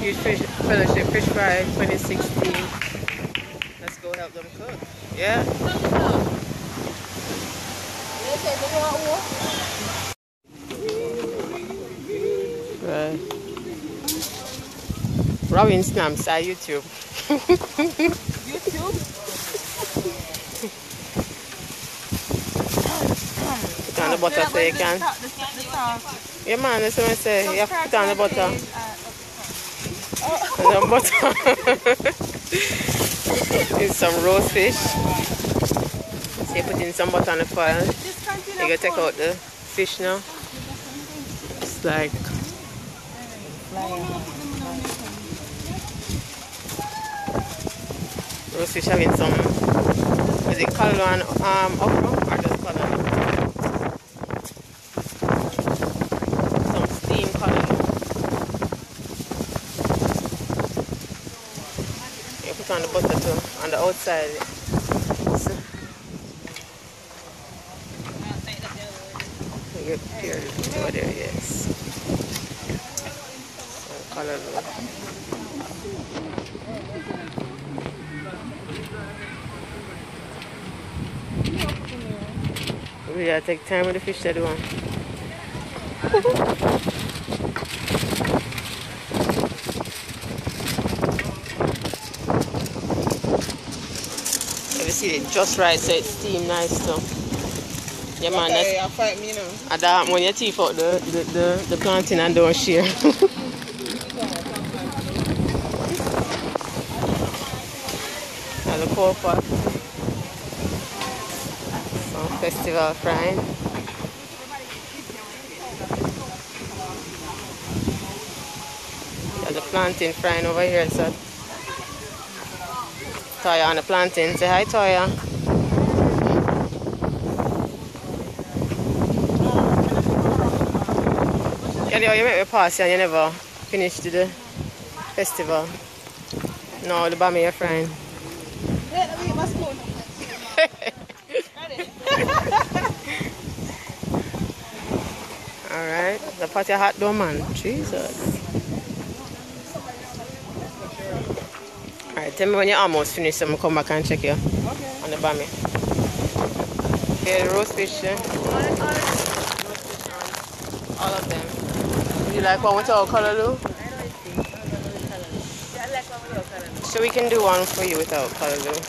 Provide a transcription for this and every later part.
Youth Fellowship Fish Fry 2016. Let's go help them cook. Yeah. Right. Robin Snams at YouTube. YouTube? Put on the butter so you can. Yeah man, that's what I say. You have to put on the butter. And the butter. It's some roast fish. So you put in some butter on the foil. You gotta take out the fish now. It's like roast fish having some, is it color and okra or just color? Some steam color. You put on the butter too, on the outside. So, you peer it over there, yes. Some color. We gotta take time with the fish that one. You see it just right so it's steamed nice too. Yeah man, okay, that's fight me now. And that when you teeth out the plantain and don't share. And the cold pot. Festival frying. There's a plantain frying over here, so Toya on the plantain. Say hi, Toya. Kelly, you make me pass and you never finished the festival. No, the bammy you're frying. Alright, the party hot though man. Jesus. Alright, tell me when you're almost finished so I'm come back and check you on the bammy. Okay, the roast fish. All of them. Would you like one without color though? So we can do one for you without color though.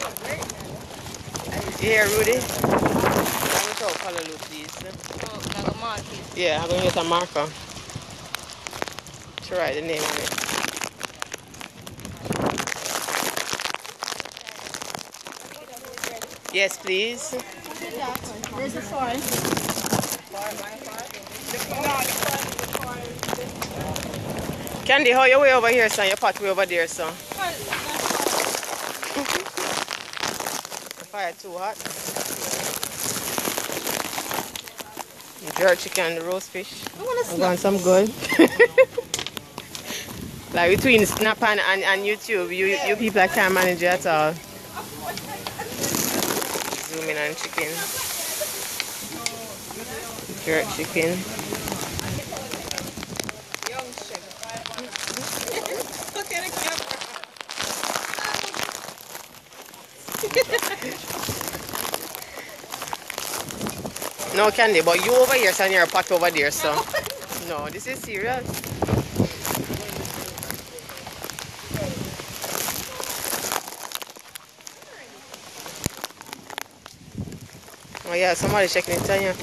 You hear Rudy? Without color though, please. Yeah, I'm going to get a marker to write the name on it. Yes, please. Where's the foil? Candy, how you way over here, son? Your pot way over there, son. The fire too hot. The jerk chicken, the roast fish. I want some good. Like between Snap and YouTube, you people can't manage it at all. Zoom in on chicken. Jerk chicken. No Candy, but you over here, son, your pot over there, so. No, this is serious. Oh yeah, somebody checking it on you.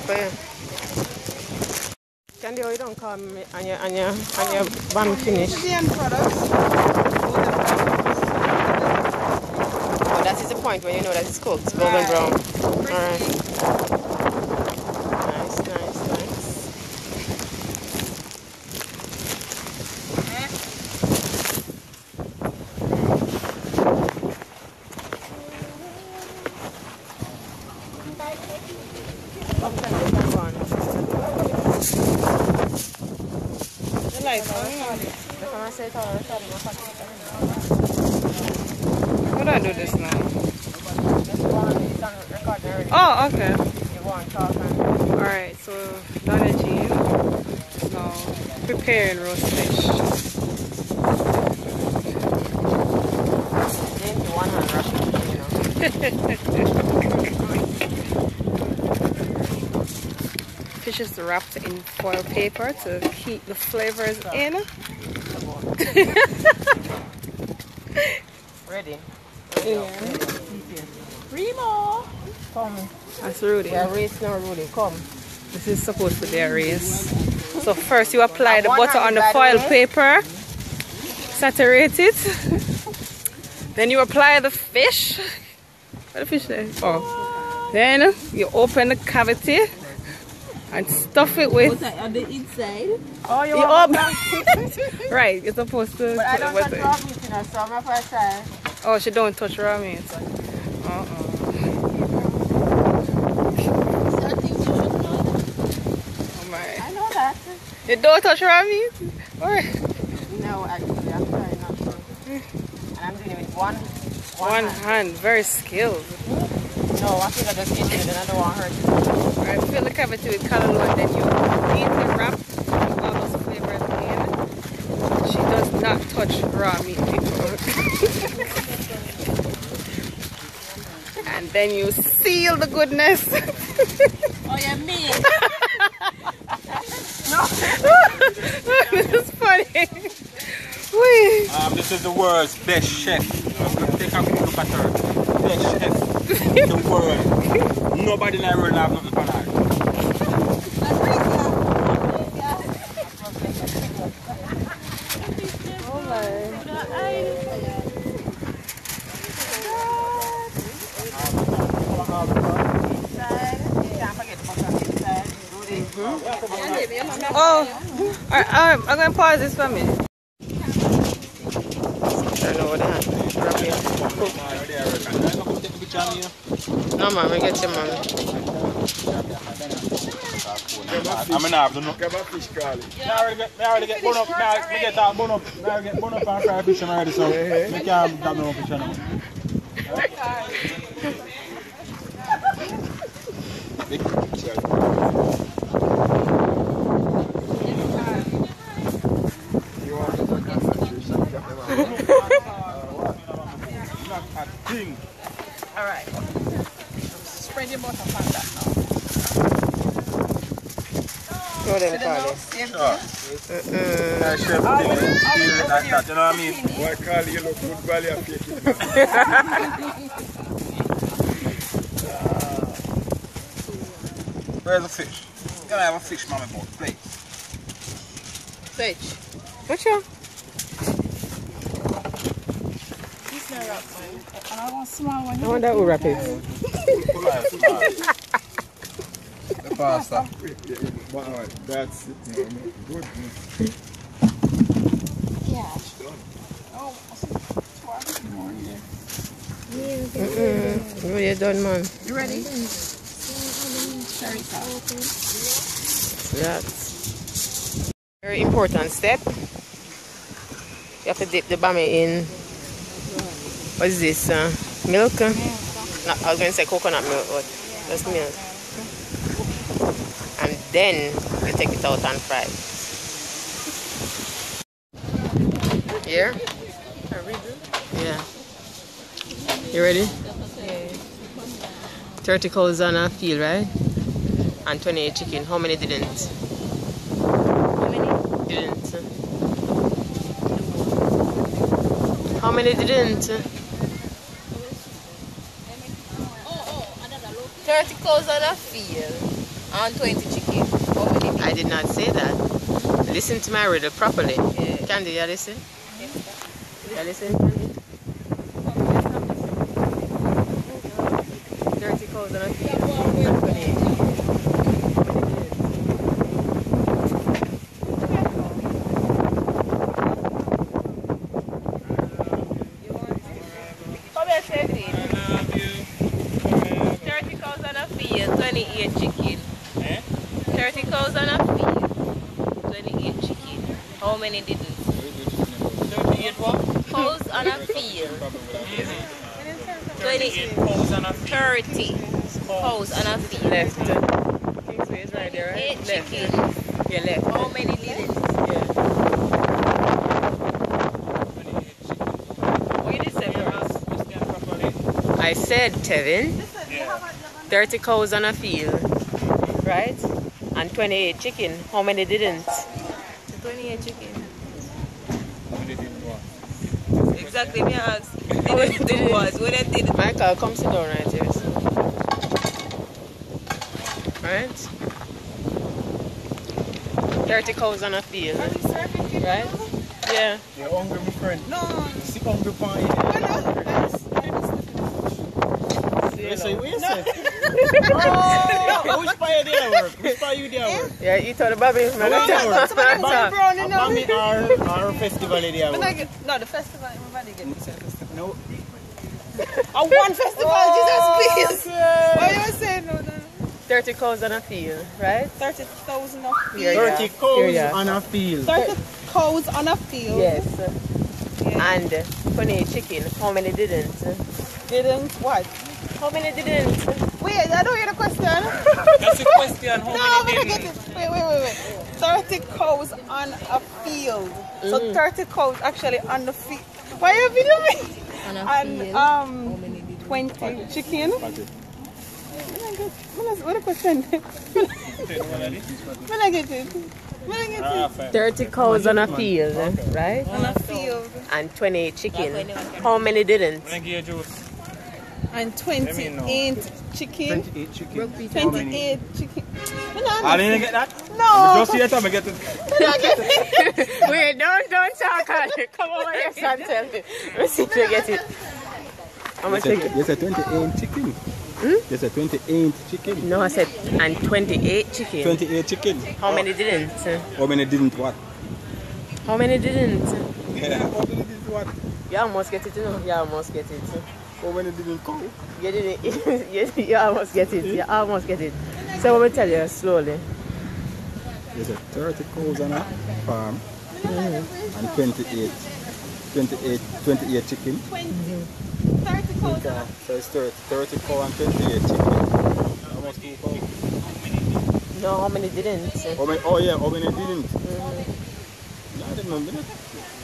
Candy, how you don't call me and your bam finish? Oh, that is the point when you know that it's cooked, golden brown. Alright. Nice. How do I do this now? Oh, okay. Alright, so Donna Jean is now preparing roast fish. Fish is wrapped in foil paper to keep the flavors in. Ready? Yeah. Remo! Come. That's Rudy. Yeah, race now, Rudy. Come. This is supposed to be a race. So first you apply the butter on the foil paper. Saturate it. Then you apply the fish. Where's the fish there? Oh. Then you open the cavity and stuff it with. What's that on the inside? Oh, you want Right, you're supposed to. But I don't touch raw meat, you know, so I'm not first time. Oh, she don't touch raw meat. Oh my. I know that. You don't touch raw meat? Or? No, actually, I'm trying not to. And I'm doing it with one hand. Very skilled. No, I think I just eat it and I don't want to hurt it. Alright, fill the cavity with callaloo and then you eat the wrap with all those flavors in. She does not touch raw meat, people. And then you seal the goodness. Oh, yeah, me. No. This is funny. Wait. This is the world's best chef. Take a good look at her. Best chef in the world. Nobody in the world have nothing for that. Oh my. Oh, I'm going to pause this for a minute. I know what that no, man, we get you, man. I'm gonna have to know. Get my fish, Carly. I already get bone up. I get that bone up. I get bone up and fry fish already, so I can't grab no fish anymore. Alright. Spread your butter on that now. Show them, Carly. Chef, like that, you know what I mean? Why Carly, you look good belly and fake it. Where's the fish? Can I have a fish, mommy, boat, please? Fish. What's your? I want small one. I wonder who wrap it. The pasta. That's it. Good. Yeah. Oh, Oh, you're done, man. you ready? That's very important step. You have to dip the bammy in. What is this? Milk? No, I was going to say coconut milk, but that's milk. And then you take it out and fry. Here? Yeah. You ready? Yeah. 30 cows on a field, right? And 28 chicken. How many didn't? How many? Didn't. How many didn't? 30 cows on a field and 20 chicken. How many? I did not say that. Listen to my riddle properly. Yeah. Candy, you listen? Yes, You listen, Candy? 30 cows on a field and 28 chicken. How many say it? 30 cows on a field, 28 chicken. 30 cows on a field, 28 chicken. How many didn't? 38 what? Cows on a field. 20, 30 cows on a field. Left. Kingsway is right there, right? 8 Left. chicken. Yeah, left. How many didn't? Yeah. What you did say for us? I I said, Tevin, 30 cows on a field, right? And 28 chicken. How many didn't? 28 chicken. How many didn't what? Exactly, me ask. Didn't do what? What I did. Michael, come sit down right here. So. Right? 30 cows on a field. Right? Yeah. You're hungry, my friend. No. Sit hungry for you. What you say? Oh, which part you there work? Which part you there work? Yeah, you told the baby. Bammy or festival there work? No, the festival, everybody gets it. No. One festival, Jesus, please. What you saying? No. 30 cows on a field, right? 30,000 on a field. 30 cows on a field. 30 cows on a field. Yes. Yeah. And 28 chicken. How many didn't? Didn't what? How many didn't? Wait, I don't hear the question. That's the question. How many Get didn't? it. Wait. 30 cows on a field. So 30 cows actually on the field. Why are you feeling me? On a field. And 20 chicken. What a question? When I get it. 30 cows on a field, right? On a field. And 28 chicken. How many didn't? And 28 chicken. 28 chicken. 28 chicken. I didn't get that? No. Just yet I get it. Wait, don't talk on it. Come over here and tell me. Let's see if you get it. How much chicken? You said 28 chicken. You said 28 chicken. No, I said, and 28 chicken. 28 chicken. How many didn't? How many didn't what? How many didn't? Yeah, how many didn't what? You almost get it, you know? You almost get it. How many didn't come? You didn't. You almost get it. You almost get it. So let me tell you slowly. There's a 30 cows on a farm and 28 chicken. 30 cows. So it's 30 cow and 28 chicken. Almost 2 cows. No, how many didn't? How many didn't? No, I didn't know.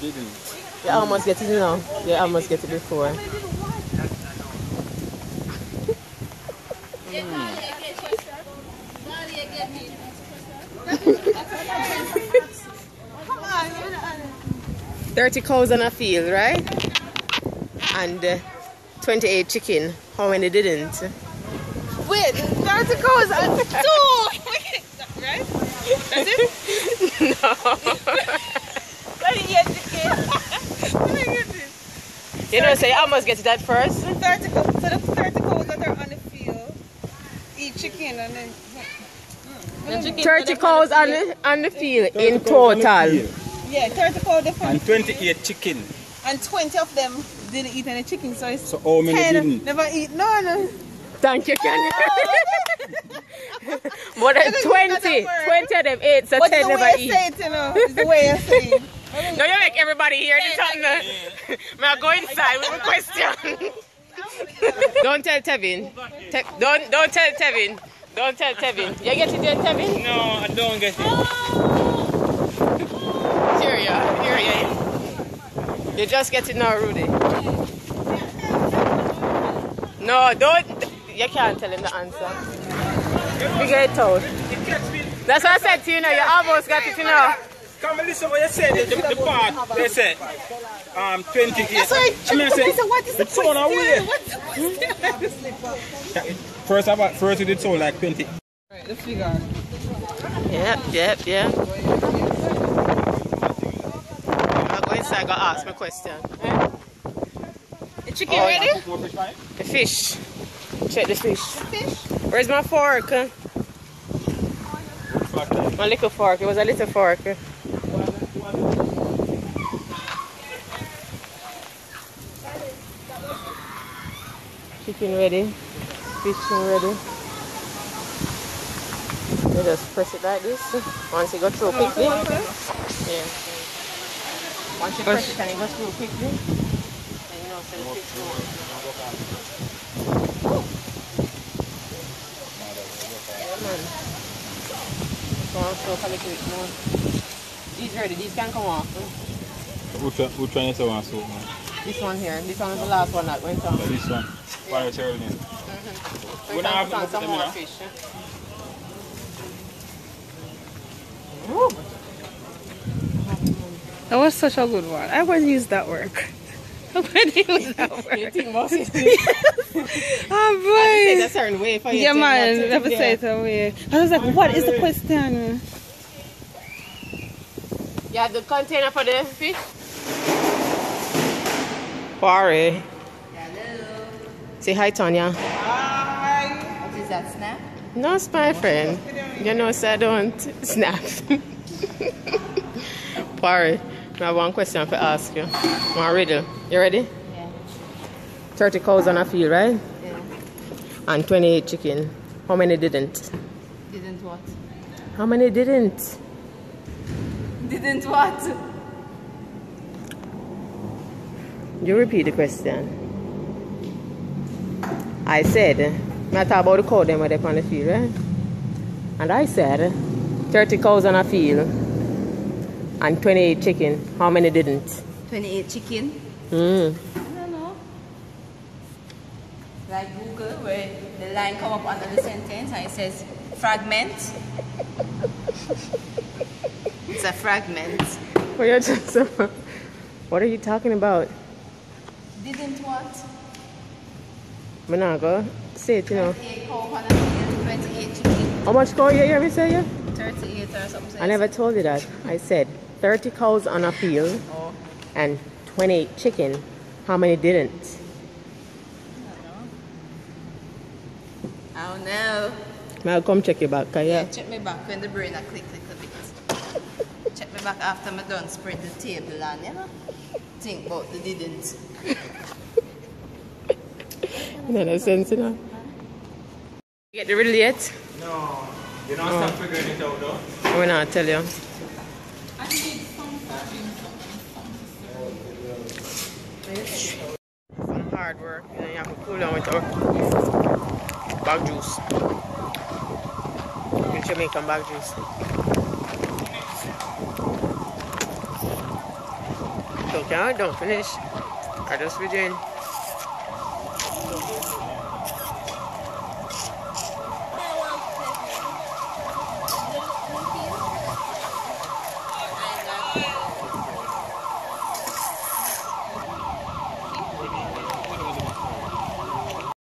Didn't. You almost get it now. You almost get it before. Come on. 30 cows on a field, right? And 28 chicken. How many didn't? Wait, 30 cows and 2. Right? That's it? No. 28 chicken. You know, so you almost get it at first. 30 cows. So that's 30 cows that are on the field. Eat chicken and then. 30 cows on the field in total. Yeah, 30 cows different. And 28 chicken. And 20 of them didn't eat any chicken, so it's So how many 10 didn't? never eat. No. Thank you, Kenny. More than 20. 20 of them ate, so But 10 the way never I eat. say it, you know, is the way I say it. No, you make everybody hear the something. May I go inside with a question? Don't tell Tevin. Don't tell Tevin. Don't tell Tevin. You get it yet, Tevin? No, I don't get it. Here you are. You just get it now, Rudy. No, don't. You can't tell him the answer. Figure it out. That's what I said to you now. You almost got it, you know. Come and listen what you said, the part, they said, 28. That's why I mean, I said, what is the it's so now weird. question? First it did so like 20. Right, the figure. Yep. I'll go inside, go ask my question. The chicken ready? The fish. Check the fish. Fish? Where's my fork? My little fork. It was a little fork. Chicken ready. Fish ready. You just press it like this. Once it goes through quickly. Yeah. Once you press it and it goes through quickly. Then you know, so the fish goes. Yeah, man. Go on, soak a little bit more. These ready. These can come off. Which one is the one soap, man? This one here. This one is the last one that went on. This one. One of the turtle name. We can put on some more fish. That was such a good one. I would use that work. I would use that work. You think about it? Oh boy. I say it a certain way for you. Yeah, man. Never say it a way. I was like, what is the question? You have the container for the fish? Quarry. Hello. Say hi, Tanya. What is that, snap? No, it's my friend. You know, so I don't snap. Quarry, I have one question to ask you. One riddle. You ready? Yeah. 30 cows on a field, right? Yeah. And 28 chicken. How many didn't? Didn't what? How many didn't? Didn't what? You repeat the question. I said, I talk about the cow them where they're on the field, right? And I said, 30 cows on a field and 28 chicken. How many didn't? 28 chicken? Hmm. I don't know. Like Google, where the line come up under the sentence and it says fragment. It's a fragment. What are you talking about? Didn't what? Manago, say it, you know. 28 cow on a field, 28 chicken. How much cow you hear me say you? 38 or something. I never told you that. I said 30 cows on a field Oh. and 28 chicken. How many didn't? I don't know. May I come check you back, yeah? Check me back when the brain a click little bit. Check me back after I done spread the table and, you know, think about the didn't. No sense, you know. You get the riddle yet? No. You're not start figuring it out though. I will not tell you. Some hard work, and then you have to cool down with our bag juice. With Jamaican bag juice. So, don't finish. I just begin.